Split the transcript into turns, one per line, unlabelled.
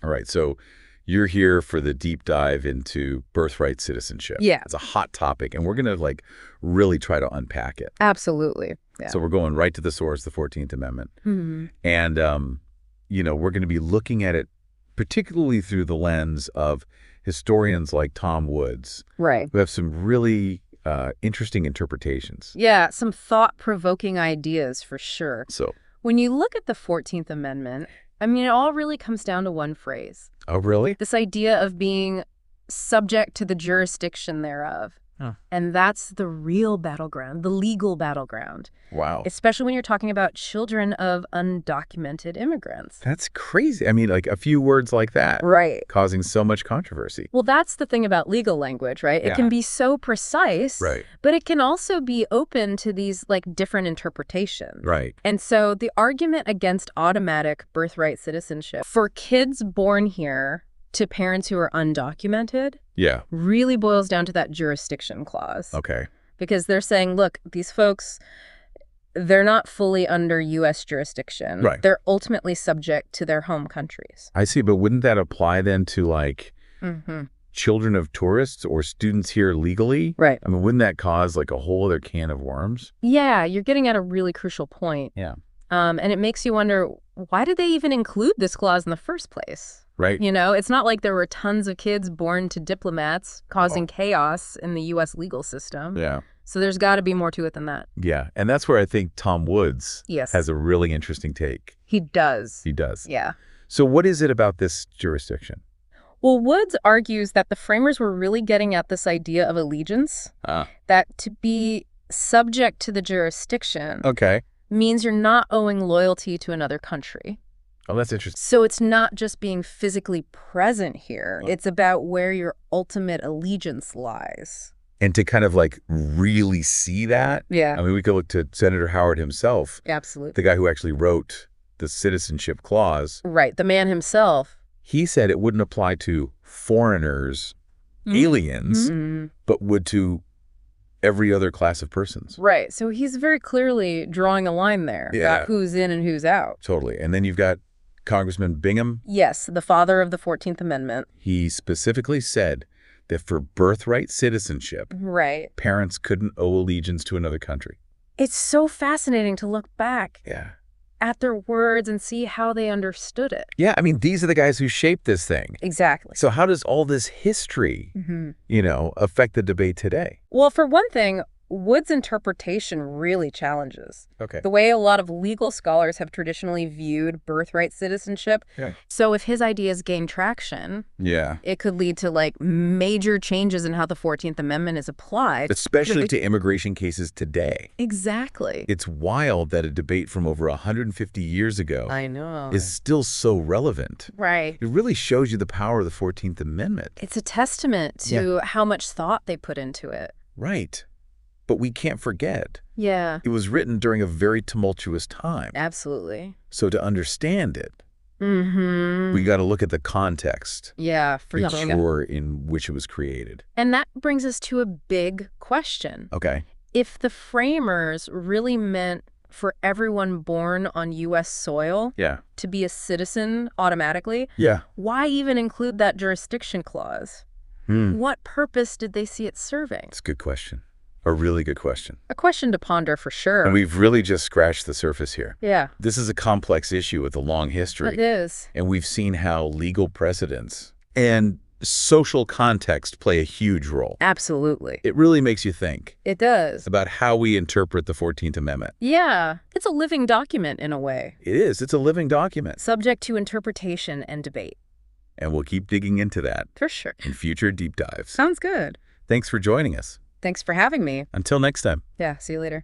All right, so you're here for the deep dive into birthright citizenship.
Yeah.
It's a hot topic, and we're going to really try to unpack it.
Absolutely. Yeah.
So we're going right to the source, the 14th Amendment.
Mm-hmm.
And, we're going to be looking at it particularly through the lens of historians like Tom Woods,
Right.
who have some really interesting interpretations.
Yeah, some thought-provoking ideas for sure.
So,
When you look at the 14th Amendment, it all really comes down to one phrase.
oh, really?
This idea of being subject to the jurisdiction thereof.
Huh.
And that's the real battleground, the legal battleground,
Wow.
especially when you're talking about children of undocumented immigrants.
That's crazy. A few words like that.
Right.
Causing so much controversy.
Well, that's the thing about legal language, right?
Yeah.
It can be so precise,
Right.
but it can also be open to these different interpretations.
Right.
And so the argument against automatic birthright citizenship for kids born here to parents who are undocumented
Yeah.
really boils down to that jurisdiction clause.
Okay.
Because they're saying, look, these folks, they're not fully under U.S. jurisdiction.
Right.
They're ultimately subject to their home countries.
I see, but wouldn't that apply then to
Mm-hmm.
children of tourists or students here legally?
Right.
Wouldn't that cause a whole other can of worms?
Yeah, you're getting at a really crucial point.
Yeah.
And it makes you wonder, why did they even include this clause in the first place?
Right.
It's not like there were tons of kids born to diplomats causing chaos in the U.S. legal system.
Yeah.
So there's got to be more to it than that.
Yeah. And that's where I think Tom Woods
Yes.
has a really interesting take.
He does.
He does.
Yeah.
So what is it about this jurisdiction?
Well, Woods argues that the framers were really getting at this idea of allegiance, that to be subject to the jurisdiction
Okay.
means you're not owing loyalty to another country.
Oh, that's interesting.
So it's not just being physically present here. It's about where your ultimate allegiance lies.
And to kind of really see that,
Yeah.
we could look to Senator Howard himself,
Absolutely.
the guy who actually wrote the citizenship clause.
Right. The man himself.
He said it wouldn't apply to foreigners, aliens,
Mm-hmm.
but would to every other class of persons.
Right. So he's very clearly drawing a line there
Yeah.
about who's in and who's out.
Totally. And then you've got Congressman Bingham.
Yes, the father of the 14th Amendment.
He specifically said that for birthright citizenship,
Right.
parents couldn't owe allegiance to another country.
It's so fascinating to look back
Yeah.
at their words and see how they understood it.
Yeah, these are the guys who shaped this thing.
Exactly.
So how does all this history, affect the debate today?
Well, for one thing, Wood's interpretation really challenges
Okay.
the way a lot of legal scholars have traditionally viewed birthright citizenship.
Yeah.
So if his ideas gain traction,
Yeah.
it could lead to major changes in how the 14th Amendment is applied.
Especially to immigration cases today.
Exactly.
It's wild that a debate from over 150 years ago
I know.
is still so relevant.
Right.
It really shows you the power of the 14th Amendment.
It's a testament to how much thought they put into it.
Right. But we can't forget,
Yeah.
it was written during a very tumultuous time.
Absolutely.
So to understand it,
Mm-hmm.
we got to look at the context,
Yeah, for
the
sure.
sure in which it was created.
And that brings us to a big question.
Okay.
If the framers really meant for everyone born on U.S. soil
Yeah.
to be a citizen automatically,
Yeah.
why even include that jurisdiction clause? What purpose did they see it serving?
It's a good question. A really good question.
A question to ponder for sure.
And we've really just scratched the surface here.
Yeah,
This is a complex issue with a long
it
history.
is.
And we've seen how legal precedents and social context play a huge role.
Absolutely.
It really makes you think
It does.
about how we interpret the 14th Amendment.
Yeah, it's a living document in a way,
It is. It's a living document.
subject to interpretation and debate.
And we'll keep digging into that
For sure.
in future deep dives.
Sounds good.
Thanks for joining us.
Thanks for having me.
Until next time.
Yeah, see you later.